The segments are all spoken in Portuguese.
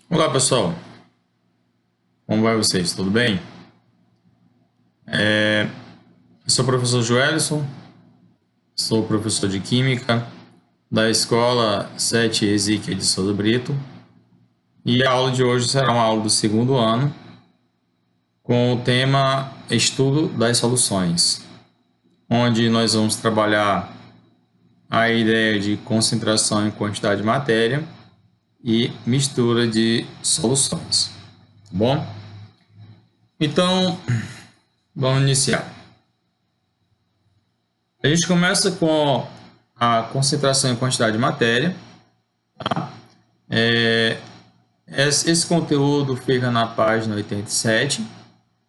Olá pessoal, como vai vocês? Tudo bem? Eu sou o professor Joelson, sou professor de Química da Escola 7 Ezequiel de Souza Brito e a aula de hoje será uma aula do segundo ano com o tema Estudo das Soluções, onde nós vamos trabalhar a ideia de concentração e quantidade de matéria e mistura de soluções, tá bom? Então, vamos iniciar. A gente começa com a concentração e quantidade de matéria. Tá? Esse conteúdo fica na página 87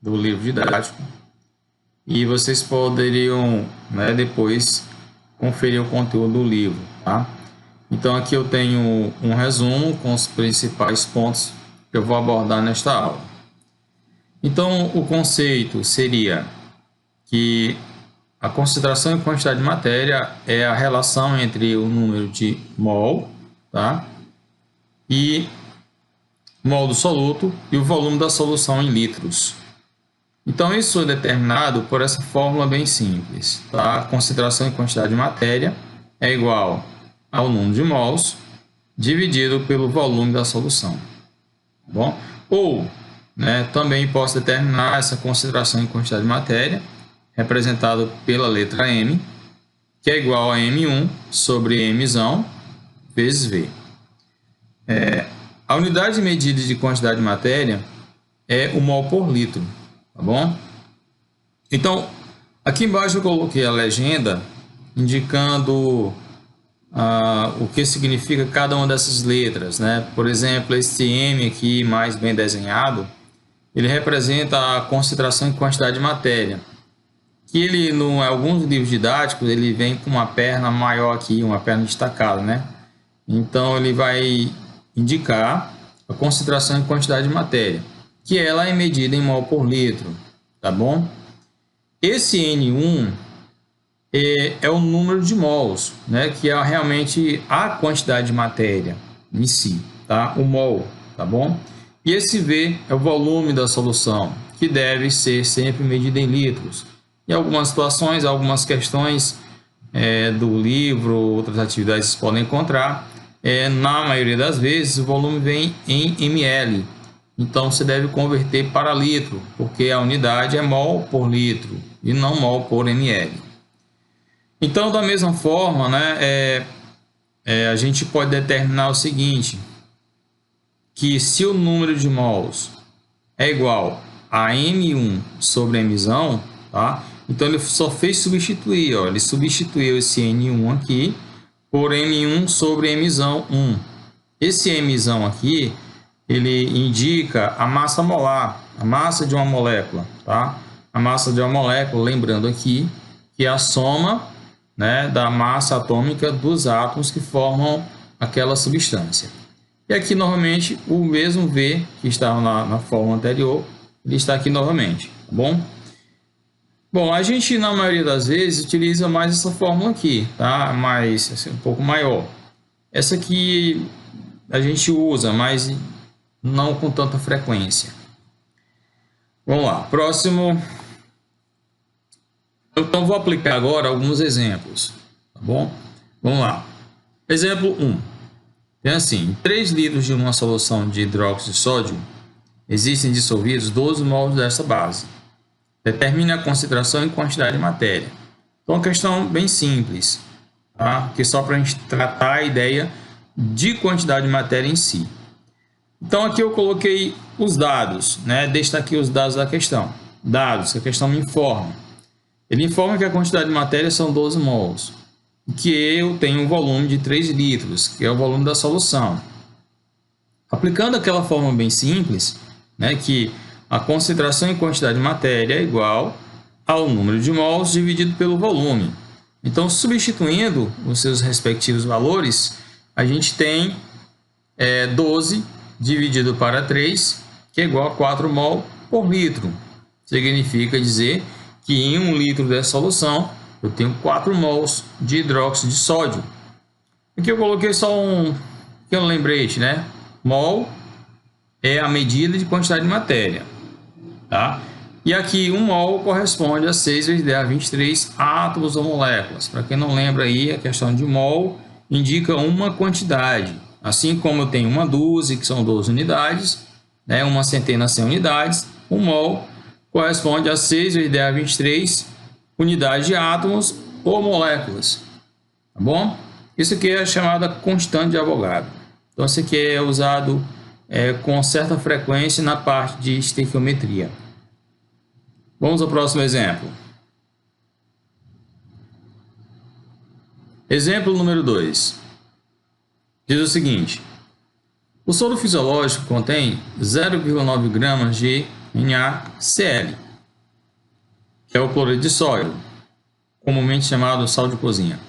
do livro didático e vocês poderiam, depois conferir o conteúdo do livro. Tá? Então aqui eu tenho um resumo com os principais pontos que eu vou abordar nesta aula. Então o conceito seria que a concentração e quantidade de matéria é a relação entre o número de mol, tá? E mol do soluto e o volume da solução em litros. Então isso é determinado por essa fórmula bem simples, tá? A concentração e quantidade de matéria é igual ao número de mols dividido pelo volume da solução, tá bom? Ou, também posso determinar essa concentração e quantidade de matéria representado pela letra M, que é igual a M1 sobre Mzão vezes V. A unidade de medida de quantidade de matéria é o mol por litro, tá bom? Então, aqui embaixo eu coloquei a legenda indicando o que significa cada uma dessas letras, né? Por exemplo, esse M aqui mais bem desenhado, ele representa a concentração e quantidade de matéria. Que ele, em alguns livros didáticos, ele vem com uma perna maior aqui, uma perna destacada, né? Então, ele vai indicar a concentração e quantidade de matéria, que ela é medida em mol por litro, tá bom? Esse N1 é o número de mols, né? Que é realmente a quantidade de matéria em si, tá? O mol, tá bom? E esse V é o volume da solução, que deve ser sempre medido em litros. Em algumas situações, algumas questões do livro, outras atividades vocês podem encontrar, na maioria das vezes o volume vem em ml, então você deve converter para litro, porque a unidade é mol por litro e não mol por ml. Então, da mesma forma, a gente pode determinar o seguinte, que se o número de mols é igual a M1 sobre Mzão, tá? Então ele só fez substituir, ó, ele substituiu esse N1 aqui por M1 sobre Mzão 1. Esse Mzão aqui, ele indica a massa molar, a massa de uma molécula, tá? A massa de uma molécula, lembrando aqui, que é a soma, da massa atômica dos átomos que formam aquela substância. E aqui, novamente, o mesmo V que estava na fórmula anterior, ele está aqui novamente, tá bom? Bom, a gente, na maioria das vezes, utiliza mais essa fórmula aqui, tá? Mais, assim, um pouco maior. Essa aqui a gente usa, mas não com tanta frequência. Vamos lá, próximo. Então, vou aplicar agora alguns exemplos, tá bom? Vamos lá. Exemplo 1. Tem assim, 3 litros de uma solução de hidróxido de sódio, existem dissolvidos 12 mols dessa base. Determine a concentração e quantidade de matéria. Então, uma questão bem simples, tá? Que só para a gente tratar a ideia de quantidade de matéria em si. Então, aqui eu coloquei os dados, Deixa aqui os dados da questão. Dados que a questão me informa. Ele informa que a quantidade de matéria são 12 mols. E que eu tenho um volume de 3 litros, que é o volume da solução. Aplicando aquela fórmula bem simples, que a concentração e quantidade de matéria é igual ao número de mols dividido pelo volume. Então, substituindo os seus respectivos valores, a gente tem 12 dividido para 3, que é igual a 4 mol por litro. Significa dizer que em 1 litro dessa solução, eu tenho 4 mols de hidróxido de sódio. Aqui eu coloquei só um lembrete, Mol é a medida de quantidade de matéria, tá? E aqui 1 mol corresponde a 6 vezes 10 a 23 átomos ou moléculas. Para quem não lembra aí, a questão de mol indica uma quantidade. Assim como eu tenho uma dúzia, que são 12 unidades, né, uma centena 100 unidades, 1 mol corresponde a 6 vezes 10 a 23 unidades de átomos ou moléculas. Tá bom? Isso aqui é a chamada constante de Avogadro. Então, isso aqui é usado com certa frequência na parte de estequiometria. Vamos ao próximo exemplo. Exemplo número 2. Diz o seguinte: o soro fisiológico contém 0,9 gramas de NaCl, que é o cloreto de sódio, comumente chamado sal de cozinha.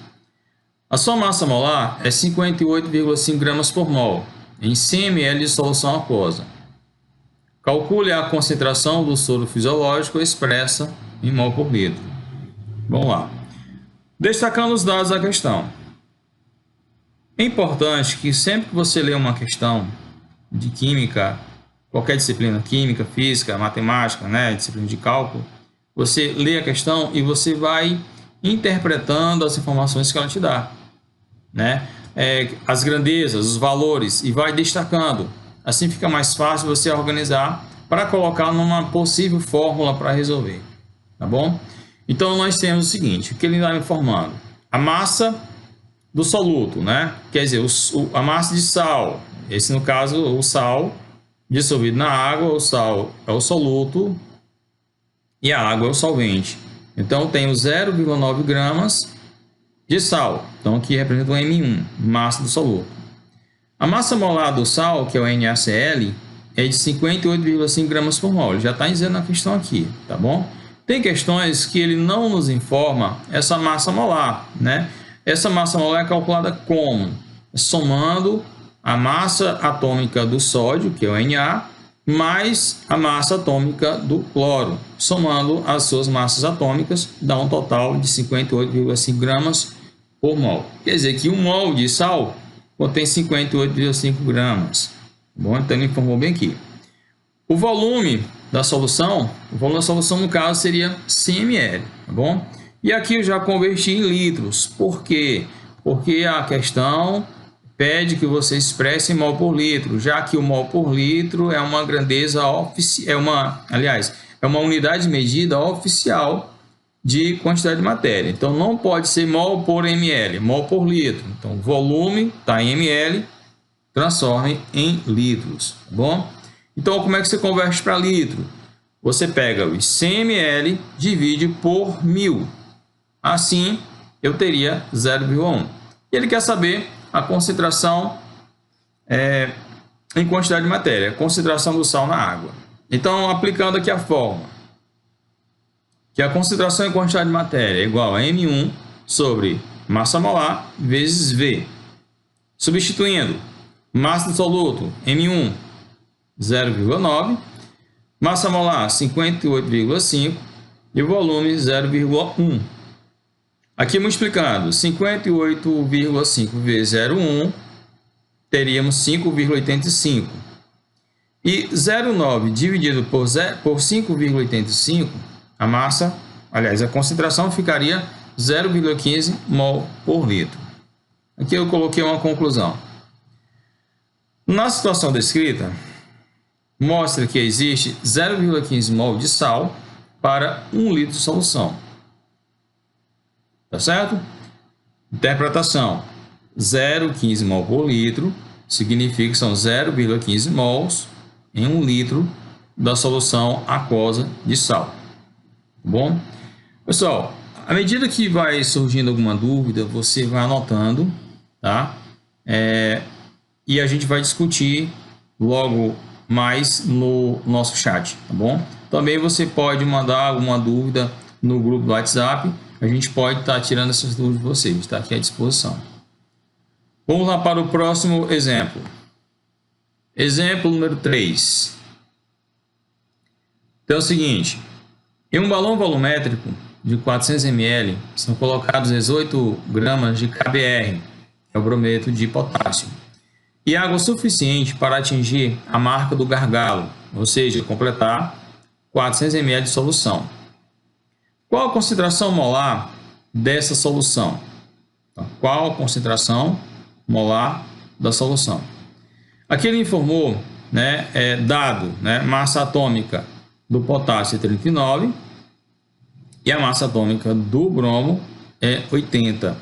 A sua massa molar é 58,5 gramas por mol, em 100 ml de solução aquosa. Calcule a concentração do soro fisiológico expressa em mol por litro. Vamos lá. Destacando os dados da questão. É importante que sempre que você lê uma questão de química, qualquer disciplina, química, física, matemática, né, disciplina de cálculo, você lê a questão e você vai interpretando as informações que ela te dá, né? As grandezas, os valores, e vai destacando. Assim fica mais fácil você organizar para colocar numa possível fórmula para resolver, tá bom? Então nós temos o seguinte, o que ele está informando: a massa do soluto, né? Quer dizer, a massa de sal. Esse, no caso, o sal dissolvido na água, o sal é o soluto e a água é o solvente. Então, tem 0,9 gramas de sal. Então, aqui representa o M1, massa do soluto. A massa molar do sal, que é o NaCl, é de 58,5 gramas por mol. Ele já está dizendo na questão aqui, tá bom? Tem questões que ele não nos informa essa massa molar, né? Essa massa molar é calculada como? Somando a massa atômica do sódio, que é o Na, mais a massa atômica do cloro. Somando as suas massas atômicas, dá um total de 58,5 gramas por mol. Quer dizer que 1 mol de sal contém 58,5 gramas. Bom, então ele informou bem aqui. O volume da solução no caso seria 100 ml, tá bom? E aqui eu já converti em litros. Por quê? Porque a questão pede que você expresse em mol por litro, já que o mol por litro é uma grandeza oficial, é uma unidade de medida oficial de quantidade de matéria. Então não pode ser mol por ml, mol por litro. Então o volume está em ml, transforme em litros, tá bom? Então como é que você converte para litro? Você pega os 100 ml, divide por 1000. Assim, eu teria 0,1. E ele quer saber a concentração em quantidade de matéria, a concentração do sal na água. Então, aplicando aqui a fórmula, que a concentração em quantidade de matéria é igual a M1 sobre massa molar vezes V. Substituindo, massa do soluto, M1, 0,9, massa molar, 58,5 e o volume, 0,1. Aqui multiplicado, 58,5 vezes 0,1, teríamos 5,85. E 0,9 dividido por 5,85, a massa, aliás, a concentração ficaria 0,15 mol por litro. Aqui eu coloquei uma conclusão. Na situação descrita, mostra que existe 0,15 mol de sal para 1 litro de solução. Tá certo? Interpretação: 0,15 mol por litro significa que são 0,15 mols em 1 litro da solução aquosa de sal. Tá bom? Pessoal, à medida que vai surgindo alguma dúvida, você vai anotando, tá? E a gente vai discutir logo mais no nosso chat, tá bom? Também você pode mandar alguma dúvida no grupo do WhatsApp. A gente pode estar tirando essas dúvidas de vocês, está aqui à disposição. Vamos lá para o próximo exemplo. Exemplo número 3. Então é o seguinte: em um balão volumétrico de 400 ml são colocados 18 gramas de KBr, que é o brometo de potássio, e água suficiente para atingir a marca do gargalo, ou seja, completar 400 ml de solução. Qual a concentração molar dessa solução? Então, qual a concentração molar da solução? Aqui ele informou, dado, massa atômica do potássio é 39 e a massa atômica do bromo é 80.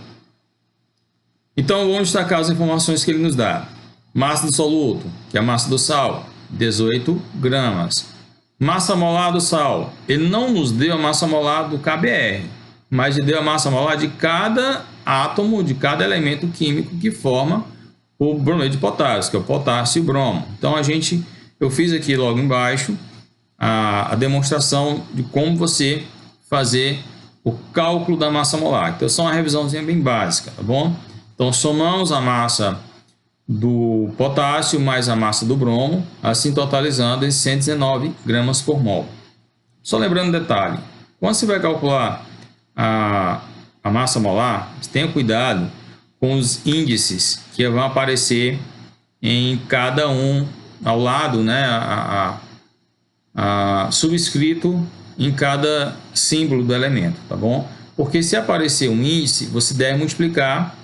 Então, vamos destacar as informações que ele nos dá. Massa do soluto, que é a massa do sal, 18 gramas. Massa molar do sal, ele não nos deu a massa molar do KBr, mas ele deu a massa molar de cada átomo, de cada elemento químico que forma o brometo de potássio, que é o potássio e o bromo. Então, eu fiz aqui logo embaixo a demonstração de como você fazer o cálculo da massa molar. Então, é só uma revisãozinha bem básica, tá bom? Então, somamos a massa do potássio mais a massa do bromo, assim totalizando em 119 gramas por mol. Só lembrando um detalhe, quando você vai calcular a massa molar, tenha cuidado com os índices que vão aparecer em cada um ao lado, subscrito em cada símbolo do elemento, tá bom? Porque se aparecer um índice, você deve multiplicar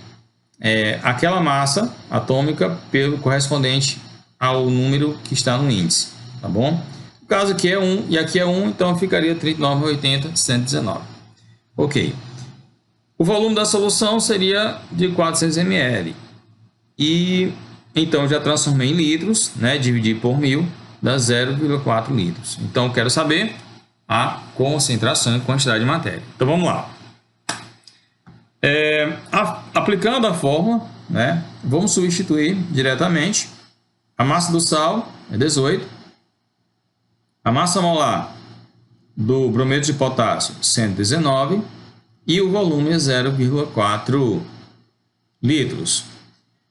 aquela massa atômica pelo correspondente ao número que está no índice, tá bom? No caso aqui é 1 e aqui é 1, então ficaria 39,80, 119. Ok. O volume da solução seria de 400 ml. E então já transformei em litros, dividi por 1000, dá 0,4 litros. Então eu quero saber a concentração e quantidade de matéria. Então vamos lá. Aplicando a fórmula, vamos substituir diretamente. A massa do sal é 18, a massa molar do brometo de potássio 119 e o volume é 0,4 litros.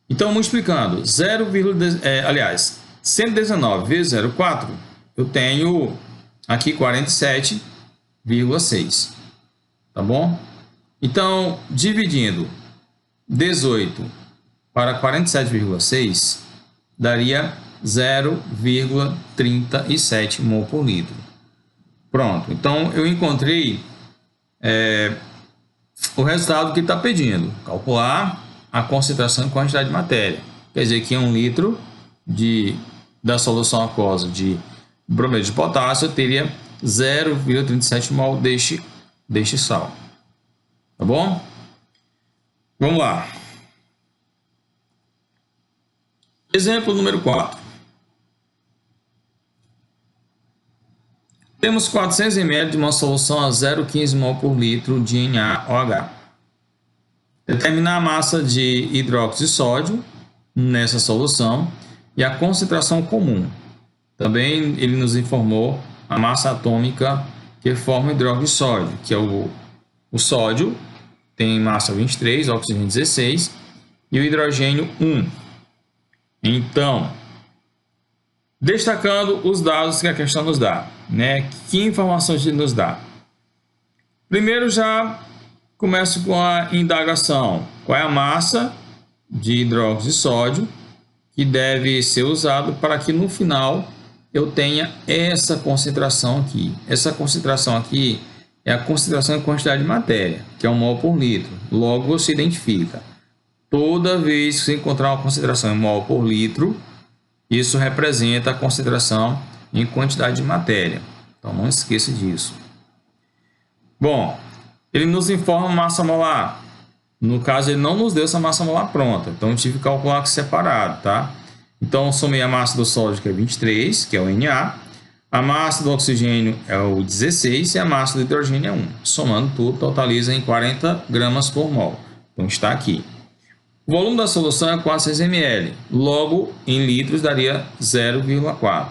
Então, multiplicando 119 vezes 0,4, eu tenho aqui 47,6, tá bom? Então, dividindo 18 para 47,6, daria 0,37 mol por litro. Pronto, então eu encontrei o resultado que está pedindo. Calcular a concentração e quantidade de matéria. Quer dizer que 1 litro da solução aquosa de brometo de potássio teria 0,37 mol deste sal. Tá bom? Vamos lá. Exemplo número 4. Temos 400 ml de uma solução a 0,15 mol por litro de NaOH. Determinar a massa de hidróxido de sódio nessa solução e a concentração comum. Também ele nos informou a massa atômica que forma o hidróxido de sódio, que é o sódio, tem massa 23, oxigênio 16 e o hidrogênio 1. Então, destacando os dados que a questão nos dá, Que informações ele nos dá? Primeiro já começo com a indagação. Qual é a massa de hidróxido de sódio que deve ser usado para que no final eu tenha essa concentração aqui. Essa concentração aqui é a concentração em quantidade de matéria, que é 1 mol por litro. Logo você identifica. Toda vez que você encontrar uma concentração em mol por litro, isso representa a concentração em quantidade de matéria. Então não esqueça disso. Bom, ele nos informa massa molar. No caso, ele não nos deu essa massa molar pronta. Então eu tive que calcular aqui separado, tá? Então somei a massa do sódio, que é 23, que é o Na. A massa do oxigênio é o 16 e a massa do hidrogênio é 1. Somando tudo, totaliza em 40 gramas por mol. Então está aqui. O volume da solução é 400 ml. Logo, em litros, daria 0,4.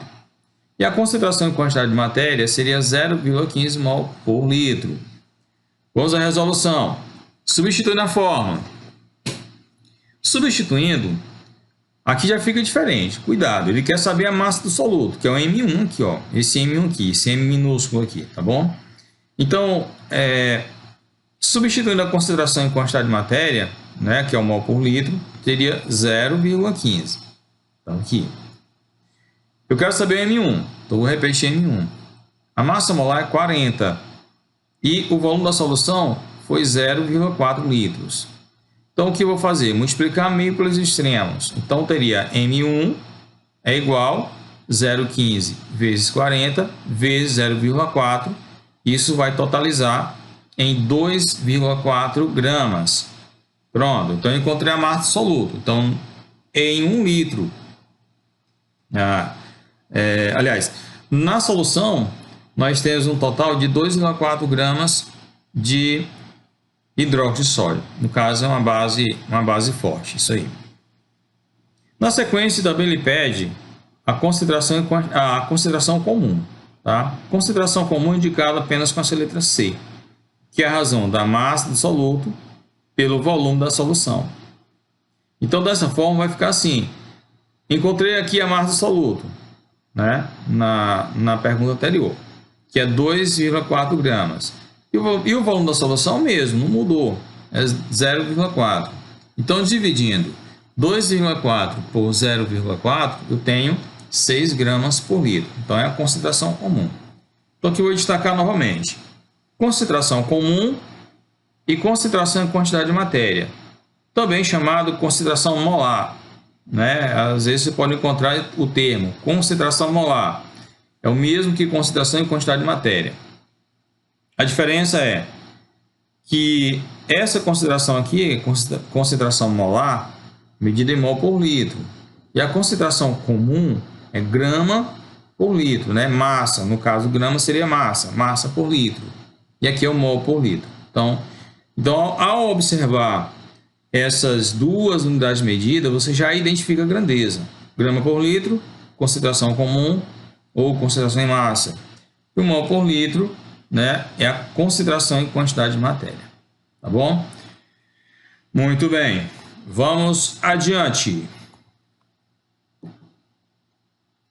E a concentração em quantidade de matéria seria 0,15 mol por litro. Vamos à resolução. Substituindo a fórmula. Substituindo, aqui já fica diferente. Cuidado, ele quer saber a massa do soluto, que é o M1 aqui, ó. Esse M1 aqui, esse M minúsculo aqui, tá bom? Então, substituindo a concentração em quantidade de matéria, que é o mol por litro, teria 0,15. Então, aqui. Eu quero saber o M1. Então, vou repetir M1. A massa molar é 40. E o volume da solução foi 0,4 litros. Então, o que eu vou fazer? Multiplicar meio pelos extremos. Então, teria M1 é igual a 0,15 vezes 40 vezes 0,4. Isso vai totalizar em 2,4 gramas. Pronto. Então, eu encontrei a massa do soluto. Então, em 1 litro. Aliás, na solução, nós temos um total de 2,4 gramas de hidróxido de sódio. No caso, é uma base forte, isso aí. Na sequência, também ele pede a concentração comum. Tá? Concentração comum indicada apenas com essa letra C, que é a razão da massa do soluto pelo volume da solução. Então, dessa forma, vai ficar assim. Encontrei aqui a massa do soluto, né? na pergunta anterior, que é 2,4 gramas. E o volume da solução mesmo, não mudou, é 0,4. Então, dividindo 2,4 por 0,4, eu tenho 6 gramas por litro. Então, é a concentração comum. Então, aqui eu vou destacar novamente. Concentração comum e concentração em quantidade de matéria. Também chamado concentração molar. Né? Às vezes você pode encontrar o termo concentração molar. É o mesmo que concentração em quantidade de matéria. A diferença é que essa concentração aqui, concentração molar, medida em mol por litro. E a concentração comum é grama por litro, né? Massa, no caso, grama seria massa por litro. E aqui é o mol por litro. Então ao observar essas duas unidades de medida, você já identifica a grandeza. Grama por litro, concentração comum ou concentração em massa. E o mol por litro, né, é a concentração em quantidade de matéria. Tá bom? Muito bem. Vamos adiante.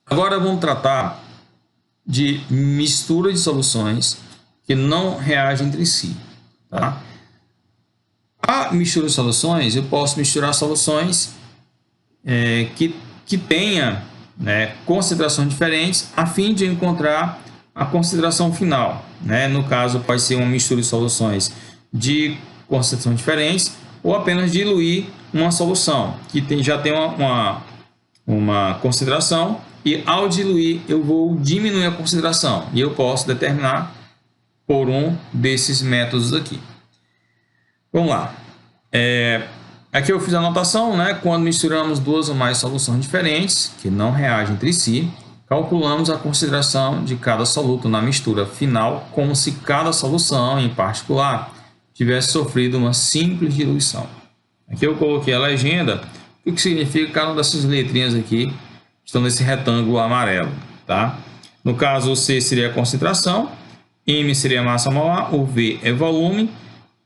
Agora vamos tratar de mistura de soluções que não reagem entre si. Tá? A mistura de soluções, eu posso misturar soluções que tenha, né, concentrações diferentes a fim de encontrar a concentração final. Né? No caso, pode ser uma mistura de soluções de concentrações diferentes ou apenas diluir uma solução que já tem uma concentração e ao diluir eu vou diminuir a concentração e eu posso determinar por um desses métodos aqui. Vamos lá. Aqui eu fiz a anotação, né? Quando misturamos duas ou mais soluções diferentes que não reagem entre si, calculamos a concentração de cada soluto na mistura final, como se cada solução, em particular, tivesse sofrido uma simples diluição. Aqui eu coloquei a legenda, o que significa cada uma dessas letrinhas aqui estão nesse retângulo amarelo, tá? No caso, o C seria a concentração, M seria a massa molar, o V é volume,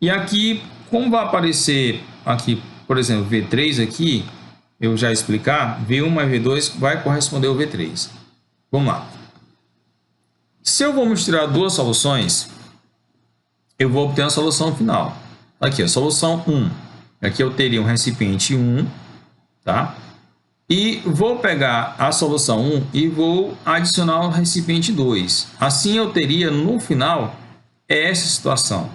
e aqui, como vai aparecer aqui, por exemplo, V3 aqui, eu já explicar, V1 mais V2 vai corresponder ao V3. Vamos lá. Se eu vou misturar duas soluções, eu vou obter a solução final. Aqui, a solução 1. Aqui eu teria um recipiente 1, tá? E vou pegar a solução 1 e vou adicionar o recipiente 2. Assim eu teria no final essa situação,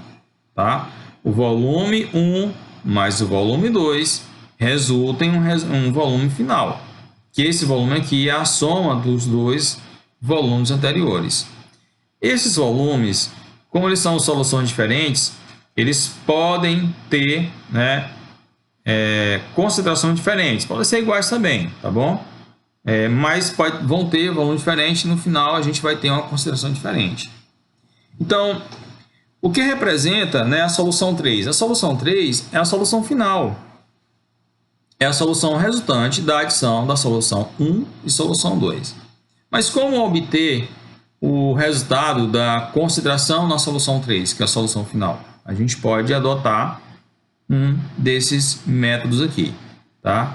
tá? O volume 1 mais o volume 2 resulta em um volume final. Que esse volume aqui é a soma dos dois volumes anteriores. Esses volumes, como eles são soluções diferentes, eles podem ter, né, concentrações diferentes. Podem ser iguais também, tá bom? Mas vão ter volume diferente. No final a gente vai ter uma concentração diferente. Então, o que representa, né, a solução 3? A solução 3 é a solução final. É a solução resultante da adição da solução 1 e solução 2. Mas como obter o resultado da concentração na solução 3, que é a solução final? A gente pode adotar um desses métodos aqui, tá?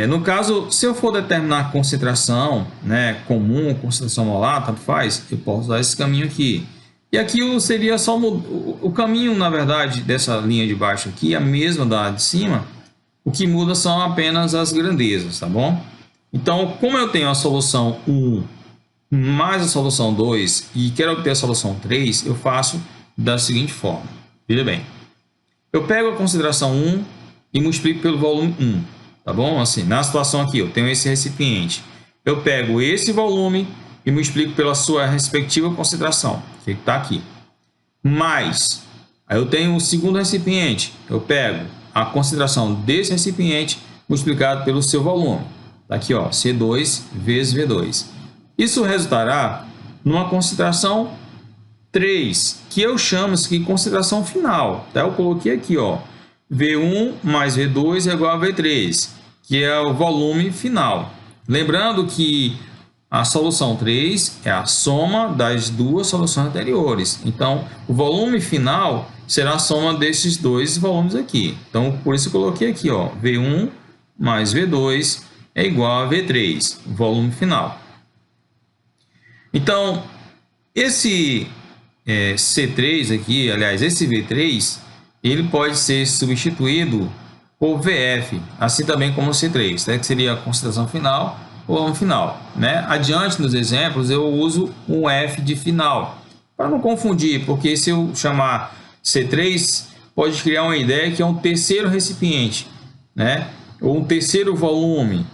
No caso, se eu for determinar a concentração, né, comum, concentração molar, tanto faz, eu posso dar esse caminho aqui. E aqui seria só o caminho, na verdade, dessa linha de baixo aqui, a mesma da de cima. O que muda são apenas as grandezas, tá bom? Então, como eu tenho a solução 1 mais a solução 2 e quero obter a solução 3, eu faço da seguinte forma. Veja bem, eu pego a consideração 1 e multiplico pelo volume 1, tá bom? Assim, na situação aqui, eu tenho esse recipiente. Eu pego esse volume e multiplico pela sua respectiva consideração, que está aqui. Mais, aí eu tenho o segundo recipiente. Eu pego a consideração desse recipiente multiplicado pelo seu volume. Tá aqui, ó, C2 vezes V2. Isso resultará numa consideração 3, que eu chamo isso aqui de consideração final. Tá? Eu coloquei aqui, ó, V1 mais V2 é igual a V3, que é o volume final. Lembrando que a solução 3 é a soma das duas soluções anteriores. Então, o volume final será a soma desses dois volumes aqui. Então, por isso eu coloquei aqui, ó, V1 mais V2 é igual a V3, volume final. Então, esse C3 aqui, aliás, esse V3, ele pode ser substituído por VF, assim também como o C3, né, que seria a consideração final ou volume final. Né? Adiante nos exemplos, eu uso um F de final, para não confundir, porque se eu chamar C3, pode criar uma ideia que é um terceiro recipiente, né? Ou um terceiro volume.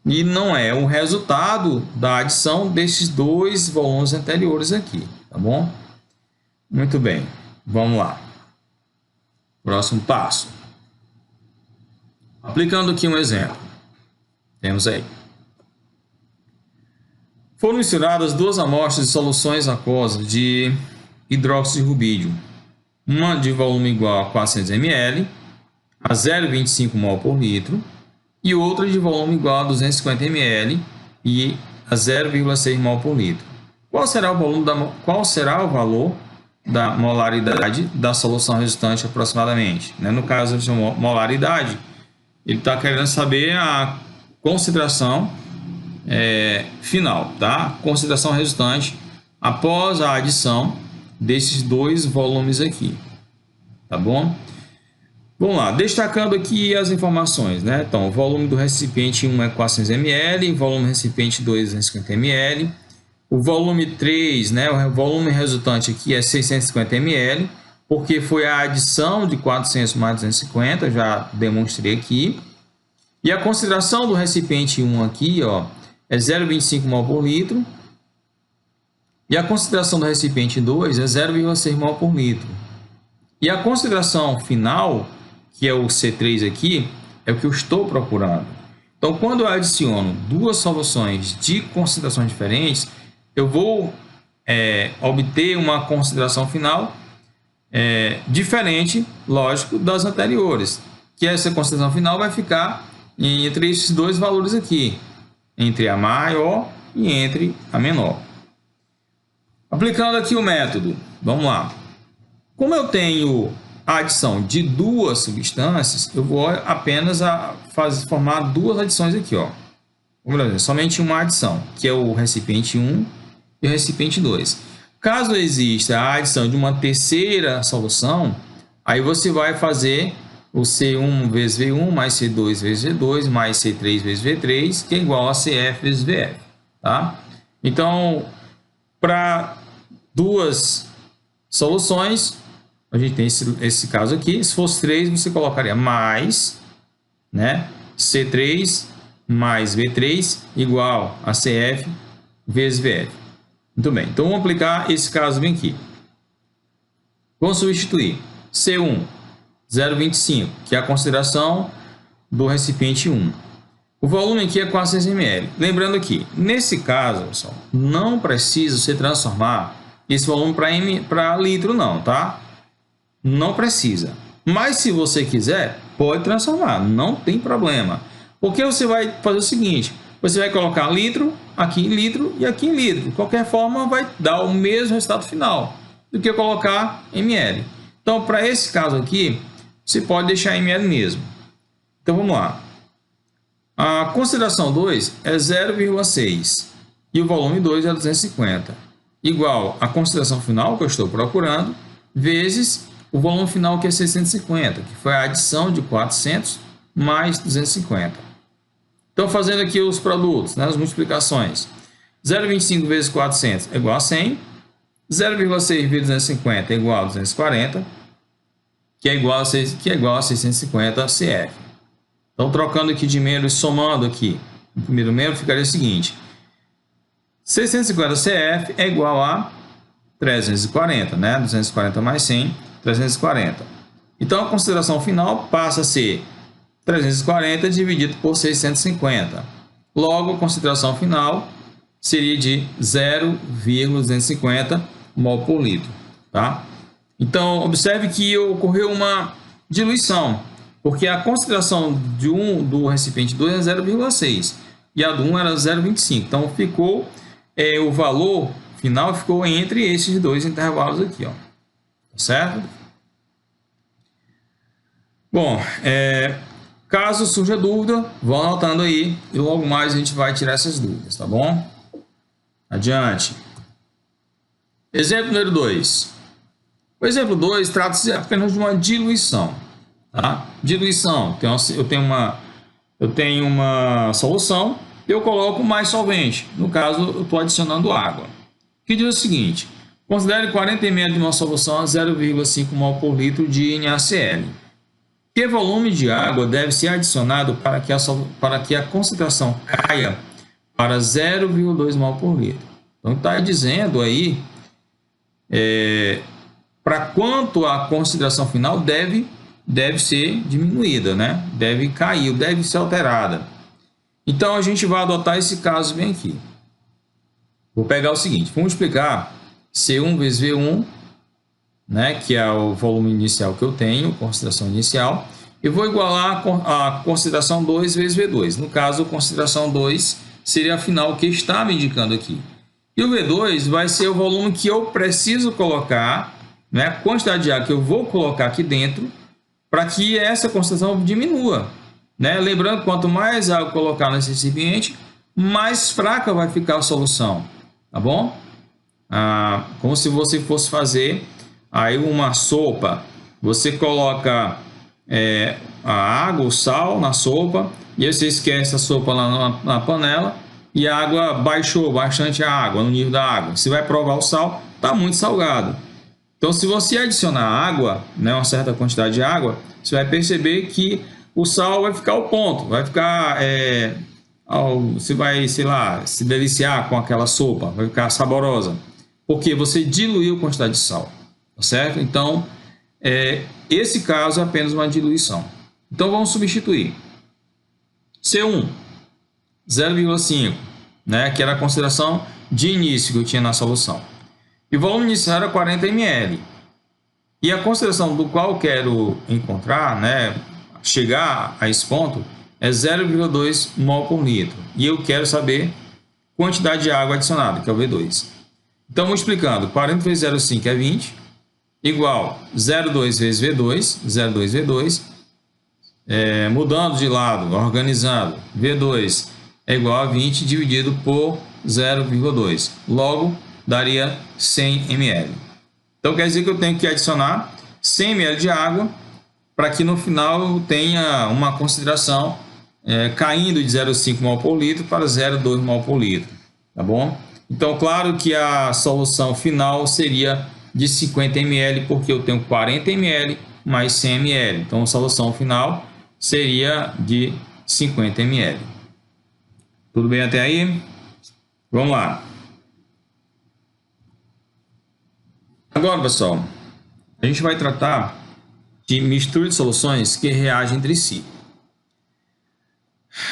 E não é o resultado da adição desses dois volumes anteriores aqui, tá bom? Muito bem, vamos lá. Próximo passo. Aplicando aqui um exemplo. Temos aí. Foram misturadas duas amostras de soluções aquosas de hidróxido de rubídio. Uma de volume igual a 400 ml, a 0,25 mol por litro, e outra de volume igual a 250 ml e a 0,6 mol por litro. Qual será o valor da molaridade da solução resultante aproximadamente? No caso de molaridade, ele está querendo saber a consideração final, tá? Consideração resultante após a adição desses dois volumes aqui, tá bom? Vamos lá, destacando aqui as informações, né? Então, o volume do recipiente 1 é 400 ml, o volume do recipiente 2 é 250 ml, o volume 3, né? O volume resultante aqui é 650 ml, porque foi a adição de 400 mais 250, já demonstrei aqui. E a consideração do recipiente 1 aqui, ó, é 0,25 mol por litro, e a consideração do recipiente 2 é 0,6 mol por litro. E a consideração final, que é o C3 aqui, é o que eu estou procurando. Então, quando eu adiciono duas soluções de considerações diferentes, eu vou obter uma consideração final diferente, lógico, das anteriores. Que essa consideração final vai ficar entre esses dois valores aqui, entre a maior e entre a menor. Aplicando aqui o método, vamos lá. Como eu tenho a adição de duas substâncias, eu vou apenas formar duas adições aqui, ó. Vamos ver, somente uma adição, que é o recipiente 1 e o recipiente 2. Caso exista a adição de uma terceira solução, aí você vai fazer o C1 vezes V1 mais C2 vezes V2 mais C3 vezes V3, que é igual a CF vezes VF, tá? Então, para duas soluções, a gente tem esse caso aqui. Se fosse 3, você colocaria mais, né, C3 mais V3 igual a CF vezes VF. Muito bem, então vamos aplicar esse caso bem aqui. Vamos substituir C1, 0,25, que é a consideração do recipiente 1. O volume aqui é 400 ml. Lembrando aqui, nesse caso, pessoal, não precisa você transformar esse volume para litro não, tá? Não precisa. Mas se você quiser, pode transformar, não tem problema. Porque você vai fazer o seguinte, você vai colocar litro, aqui em litro e aqui em litro. De qualquer forma, vai dar o mesmo resultado final do que colocar ml. Então, para esse caso aqui, você pode deixar ml mesmo. Então, vamos lá. A consideração 2 é 0,6 e o volume 2 é 250. Igual a consideração final que eu estou procurando, vezes o volume final que é 650, que foi a adição de 400 mais 250. Então, fazendo aqui os produtos, né, as multiplicações. 0,25 vezes 400 é igual a 100. 0,6 vezes 250 é igual a 240, que é igual a 650 CF. Então, trocando aqui de membros, somando aqui, o primeiro membro ficaria o seguinte: 650 CF é igual a 340, né? 240 mais 100, 340. Então, a consideração final passa a ser 340 dividido por 650. Logo, a consideração final seria de 0,250 mol por litro, tá? Então, observe que ocorreu uma diluição, porque a consideração do recipiente 2 é 0,6 e a do 1 era 0,25. Então, ficou o valor final ficou entre esses dois intervalos aqui, ó. Certo? Bom, caso surja dúvida, vão anotando aí e logo mais a gente vai tirar essas dúvidas, tá bom? Adiante. Exemplo número 2. O exemplo 2 trata-se apenas de uma diluição, tá? Diluição, eu tenho uma solução, eu coloco mais solvente. No caso, eu estou adicionando água. Que diz o seguinte: considere 40 ml de uma solução a 0,5 mol por litro de NaCl. Que volume de água deve ser adicionado para que a concentração caia para 0,2 mol por litro? Então, está dizendo aí para quanto a consideração final deve ser diminuída, né? Deve cair, deve ser alterada. Então, a gente vai adotar esse caso bem aqui. Vou pegar o seguinte, vamos explicar C1 vezes V1, né, que é o volume inicial que eu tenho, consideração inicial, e vou igualar a consideração 2 vezes V2. No caso, a consideração 2 seria a final que está me indicando aqui. E o V2 vai ser o volume que eu preciso colocar, né, a quantidade de água que eu vou colocar aqui dentro, para que essa concentração diminua. Né? Lembrando, quanto mais água colocar nesse recipiente, mais fraca vai ficar a solução. Tá bom? Como se você fosse fazer aí uma sopa. Você coloca a água, o sal na sopa, e aí você esquece a sopa lá na panela e a água baixou bastante a água, no nível da água. Você vai provar o sal, está muito salgado. Então, se você adicionar água, né, uma certa quantidade de água, você vai perceber que o sal vai ficar ao ponto, vai ficar... você vai, sei lá, se deliciar com aquela sopa, vai ficar saborosa, porque você diluiu a quantidade de sal, tá certo? Então, esse caso é apenas uma diluição. Então, vamos substituir. C1, 0,5, né, que era a consideração de início que eu tinha na solução. E o volume inicial era 40 ml. E a consideração do qual eu quero encontrar, né, chegar a esse ponto, é 0,2 mol por litro. E eu quero saber quantidade de água adicionada, que é o V2. Então, vou explicando. 40 vezes 0,5 é 20, igual 0,2 vezes V2, 0,2 V2. Mudando de lado, organizando, V2 é igual a 20 dividido por 0,2. Logo, daria 100 ml. Então, quer dizer que eu tenho que adicionar 100 ml de água para que no final eu tenha uma consideração caindo de 0,5 mol por litro para 0,2 mol por litro, tá bom? Então, claro que a solução final seria de 50 ml, porque eu tenho 40 ml mais 100 ml. Então, a solução final seria de 50 ml. Tudo bem até aí? Vamos lá. Agora, pessoal, a gente vai tratar de mistura de soluções que reagem entre si.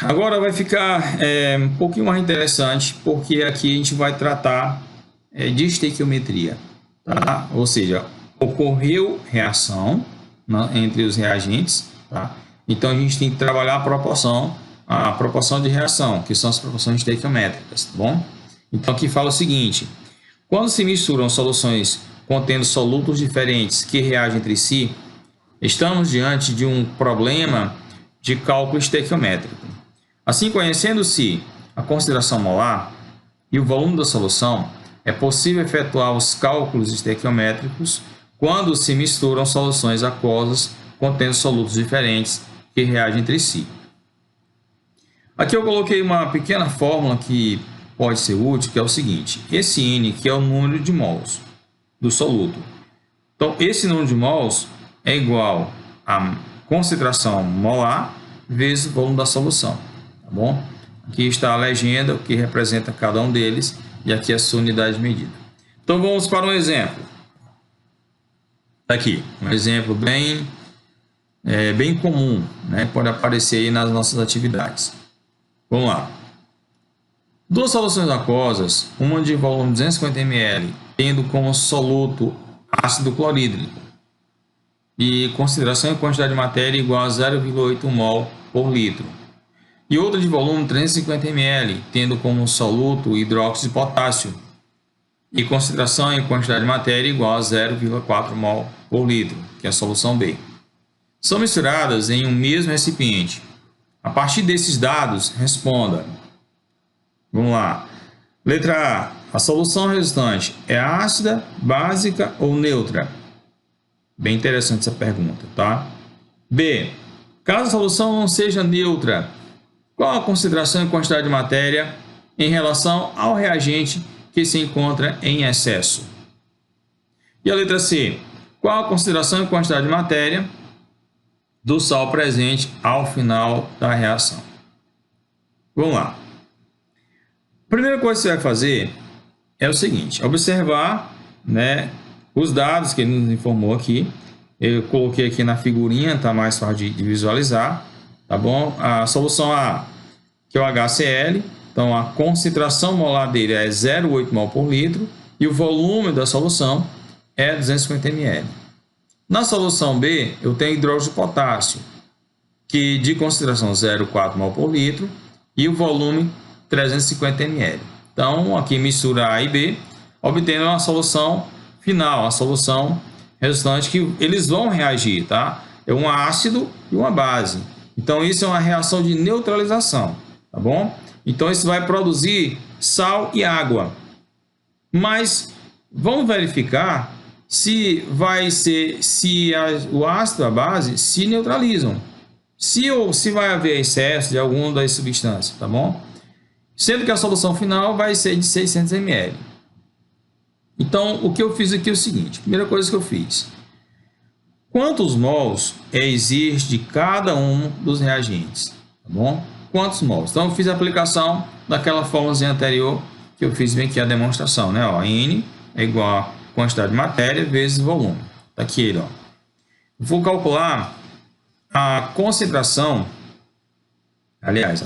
Agora vai ficar um pouquinho mais interessante, porque aqui a gente vai tratar de estequiometria, tá? Ou seja, ocorreu reação entre os reagentes, tá? Então a gente tem que trabalhar a proporção de reação, que são as proporções estequiométricas, tá bom? Então aqui fala o seguinte: quando se misturam soluções contendo solutos diferentes que reagem entre si, estamos diante de um problema de cálculo estequiométrico. Assim, conhecendo-se a consideração molar e o volume da solução, é possível efetuar os cálculos estequiométricos quando se misturam soluções aquosas contendo solutos diferentes que reagem entre si. Aqui eu coloquei uma pequena fórmula que pode ser útil, que é o seguinte: esse N que é o número de mols do soluto. Então, esse número de mols é igual a concentração molar vezes o volume da solução, tá bom? Aqui está a legenda, que representa cada um deles, e aqui a sua unidade de medida. Então, vamos para um exemplo. Aqui, um exemplo bem comum, né? Pode aparecer aí nas nossas atividades. Vamos lá. Duas soluções aquosas, uma de volume 250 ml, tendo como soluto ácido clorídrico e consideração em quantidade de matéria igual a 0,8 mol por litro, e outra de volume 350 ml, tendo como soluto hidróxido de potássio e consideração em quantidade de matéria igual a 0,4 mol por litro, que é a solução B. São misturadas em um mesmo recipiente. A partir desses dados, responda. Vamos lá. Letra A. A solução resultante é ácida, básica ou neutra? Bem interessante essa pergunta, tá? B. Caso a solução não seja neutra, qual a concentração e quantidade de matéria em relação ao reagente que se encontra em excesso? E a letra C. Qual a concentração e quantidade de matéria do sal presente ao final da reação? Vamos lá. A primeira coisa que você vai fazer é o seguinte: observar, né, os dados que ele nos informou aqui. Eu coloquei aqui na figurinha, tá mais fácil de visualizar, tá bom? A solução A, que é o HCl, então a concentração molar dele é 0,8 mol por litro e o volume da solução é 250 ml. Na solução B, eu tenho hidróxido de potássio, que de concentração 0,4 mol por litro e o volume 350 ml. Então, aqui mistura A e B, obtendo uma solução final, a solução resultante que eles vão reagir, tá? É um ácido e uma base. Então, isso é uma reação de neutralização, tá bom? Então, isso vai produzir sal e água. Mas vamos verificar se o ácido e a base se neutralizam. Se vai haver excesso de alguma das substâncias, tá bom? Sendo que a solução final vai ser de 600 ml. Então, o que eu fiz aqui é o seguinte: primeira coisa que eu fiz, quantos mols existe de cada um dos reagentes, tá bom? Quantos mols? Então, eu fiz a aplicação daquela fórmula anterior que eu fiz bem aqui a demonstração, né? Ó, N é igual a quantidade de matéria vezes volume. Tá aqui ele, ó. Vou calcular a concentração, aliás,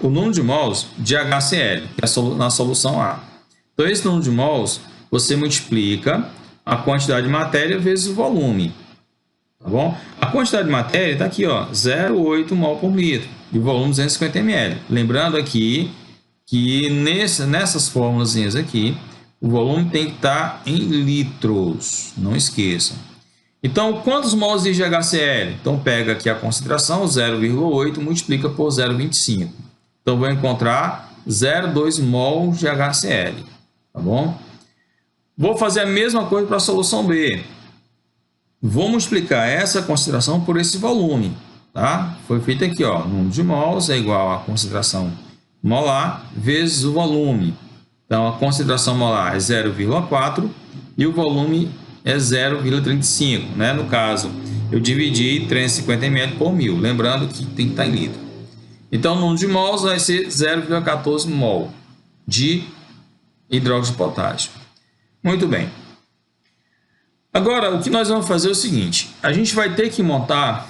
o número de mols de HCl, que é na solução A. Então, esse número de mols você multiplica a quantidade de matéria vezes o volume, tá bom? A quantidade de matéria está aqui, ó, 0,8 mol por litro e o volume 250 ml. Lembrando aqui que nessas fórmulas aqui, o volume tem que estar em litros, não esqueçam. Então, quantos mols de HCl? Então, pega aqui a concentração, 0,8, multiplica por 0,25. Então, vou encontrar 0,2 mol de HCl, tá bom? Vou fazer a mesma coisa para a solução B. Vou multiplicar essa concentração por esse volume, tá? Foi feito aqui, ó, número de mols é igual a concentração molar vezes o volume. Então, a concentração molar é 0,4 e o volume é 0,35, né? No caso, eu dividi 350 ml por 1000, lembrando que tem que estar em litro. Então, o número de mols vai ser 0,14 mol de hidróxido de potássio. Muito bem. Agora, o que nós vamos fazer é o seguinte: a gente vai ter que montar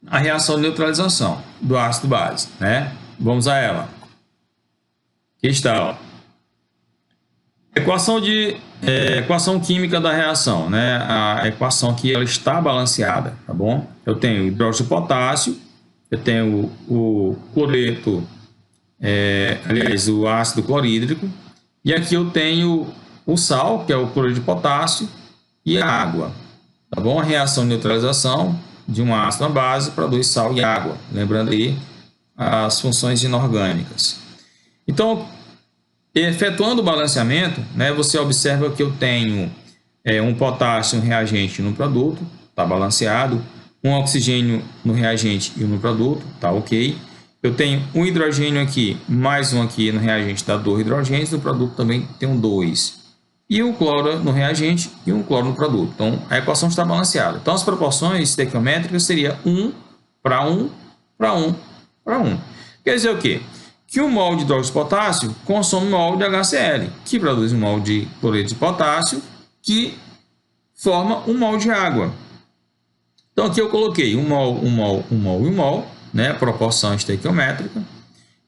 a reação de neutralização do ácido base, né? Vamos a ela. Aqui está, ó. Equação química da reação, né? A equação que ela está balanceada, tá bom? Eu tenho hidróxido de potássio, eu tenho o cloreto, aliás, o ácido clorídrico, e aqui eu tenho o sal, que é o cloreto de potássio, e a água, tá bom? A reação de neutralização de um ácido à base produz sal e água, lembrando aí as funções inorgânicas. Então, efetuando o balanceamento, né, você observa que eu tenho um potássio, um reagente no produto, está balanceado, um oxigênio no reagente e no produto, está ok, eu tenho um hidrogênio aqui, mais um aqui no reagente dá 2 hidrogênios, no produto também tem um 2. E um cloro no reagente e um cloro no produto. Então, a equação está balanceada. Então, as proporções estequiométricas seriam 1 para 1 para 1 para 1. Quer dizer o quê? Que um mol de hidróxido de potássio consome um mol de HCl, que produz um mol de cloreto de potássio, que forma um mol de água. Então, aqui eu coloquei um mol, um mol, um mol e um mol, né? Proporção estequiométrica.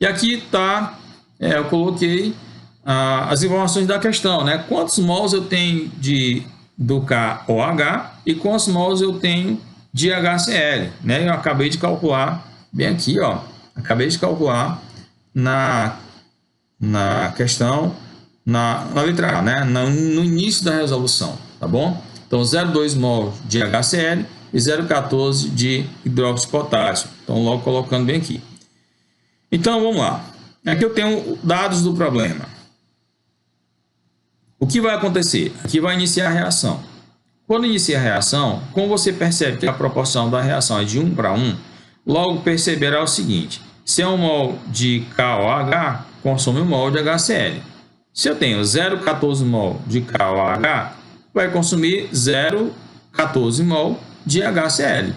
E aqui está, eu coloquei as informações da questão, né? Quantos mols eu tenho do KOH e quantos mols eu tenho de HCl, né? Eu acabei de calcular bem aqui, ó. Acabei de calcular na questão, na letra A, né? No início da resolução, tá bom? Então, 0,2 mol de HCl e 0,14 de hidróxido de potássio. Então, logo colocando bem aqui. Então, vamos lá. Aqui eu tenho dados do problema. O que vai acontecer? Aqui vai iniciar a reação. Quando inicia a reação, como você percebe que a proporção da reação é de 1 para 1, logo perceberá o seguinte: se é um mol de KOH, consome um mol de HCl. Se eu tenho 0,14 mol de KOH, vai consumir 0,14 mol de HCl,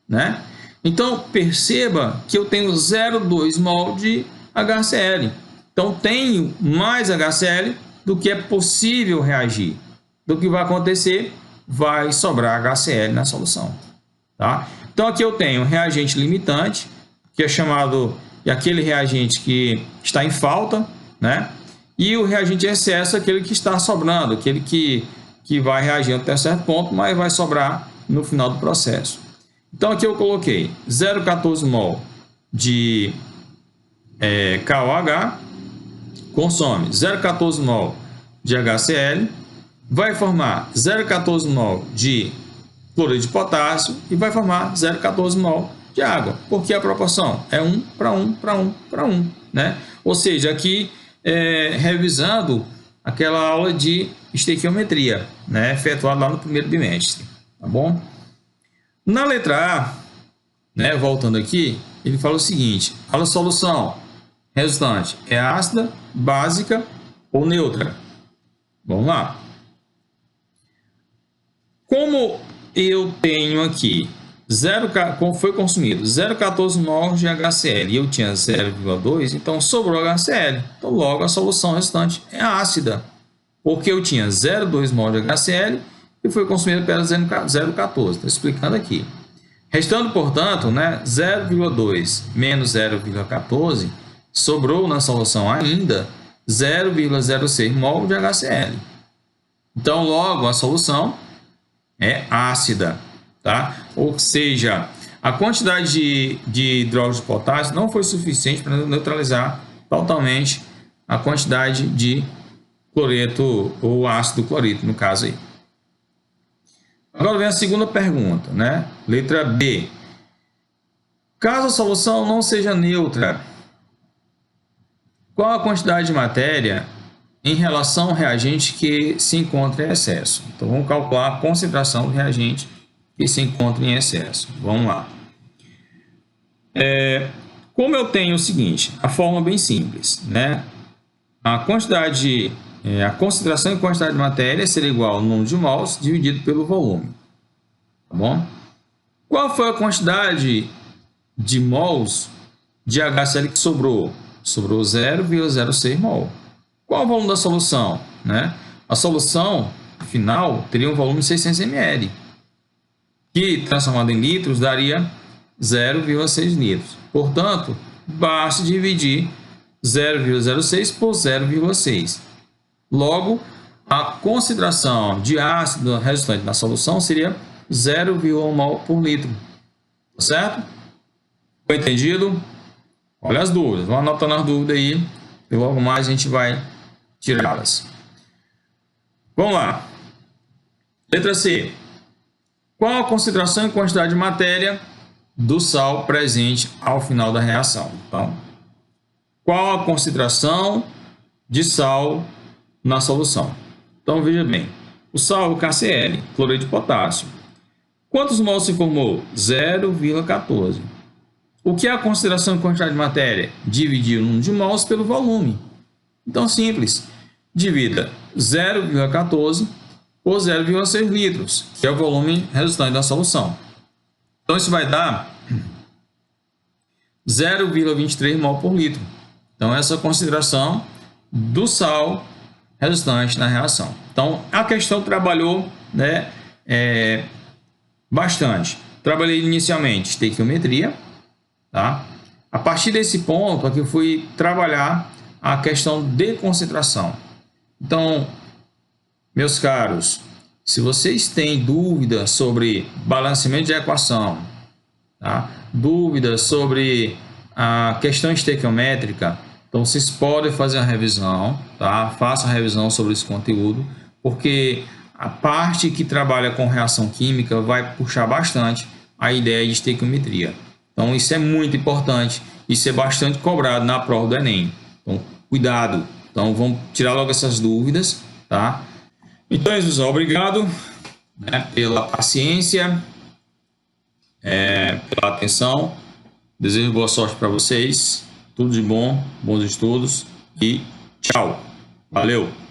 né? Então, perceba que eu tenho 0,2 mol de HCl. Então, tenho mais HCl do que é possível reagir. Do que vai acontecer, vai sobrar HCl na solução, tá? Então, aqui eu tenho um reagente limitante, que é chamado de aquele reagente que está em falta, né? E o reagente de excesso é aquele que está sobrando, aquele que vai reagir até certo ponto, mas vai sobrar no final do processo. Então, aqui eu coloquei 0,14 mol de KOH, consome 0,14 mol de HCl, vai formar 0,14 mol de cloreto de potássio e vai formar 0,14 mol de água, porque a proporção é 1 para 1 para 1 para 1, né? Ou seja, aqui revisando aquela aula de estequiometria, né, efetuada lá no primeiro bimestre, tá bom? Na letra A, né, voltando aqui, ele fala o seguinte: a solução resultante é ácida, básica ou neutra? Vamos lá. Como eu tenho aqui como foi consumido 0,14 mol de HCl e eu tinha 0,2, então sobrou HCl. Então, logo a solução restante é ácida, porque eu tinha 0,2 mol de HCl e foi consumido apenas 0,14. Estou explicando aqui. Restando, portanto, né, 0,2 menos 0,14, sobrou na solução ainda 0,06 mol de HCl. Então, logo a solução é ácida, tá? Ou seja, a quantidade de hidróxido de potássio não foi suficiente para neutralizar totalmente a quantidade de cloreto ou ácido clorídrico, no caso aí. Agora vem a segunda pergunta, né? Letra B. Caso a solução não seja neutra, qual a quantidade de matéria em relação ao reagente que se encontra em excesso? Então, vamos calcular a concentração do reagente que se encontra em excesso. Vamos lá. Como eu tenho o seguinte, a fórmula bem simples, né? A concentração e quantidade de matéria será igual ao número de mols dividido pelo volume, tá bom? Qual foi a quantidade de mols de HCl que sobrou? Sobrou 0,06 mol. Qual o volume da solução, né? A solução final teria um volume de 600 ml, que transformado em litros daria 0,6 litros. Portanto, basta dividir 0,06 por 0,6. Logo, a concentração de ácido resultante na solução seria 0,1 mol por litro. Certo? Foi entendido? Olha as dúvidas. Vamos anotando as dúvidas aí e logo mais a gente vai tirá-las. Vamos lá. Letra C. Qual a concentração e quantidade de matéria do sal presente ao final da reação? Então, qual a concentração de sal na solução? Então, veja bem. O sal, o KCl, cloreto de potássio. Quantos mols se formou? 0,14. O que é a consideração de quantidade de matéria? Dividir o número de mols pelo volume. Então, simples. Divida 0,14 por 0,6 litros, que é o volume resultante da solução. Então, isso vai dar 0,23 mol por litro. Então, essa é a consideração do sal resultante na reação. Então, a questão trabalhou, né, bastante. Trabalhei inicialmente estequiometria, tá? A partir desse ponto aqui eu fui trabalhar a questão de concentração. Então, meus caros, se vocês têm dúvidas sobre balanceamento de equação, tá? Dúvidas sobre a questão estequiométrica, então vocês podem fazer a revisão, tá? Façam a revisão sobre esse conteúdo, porque a parte que trabalha com reação química vai puxar bastante a ideia de estequiometria. Então isso é muito importante, isso é bastante cobrado na prova do Enem. Então cuidado, então vamos tirar logo essas dúvidas, tá? Então é isso, pessoal, obrigado, né, pela paciência, pela atenção. Desejo boa sorte para vocês, tudo de bom, bons estudos e tchau, valeu!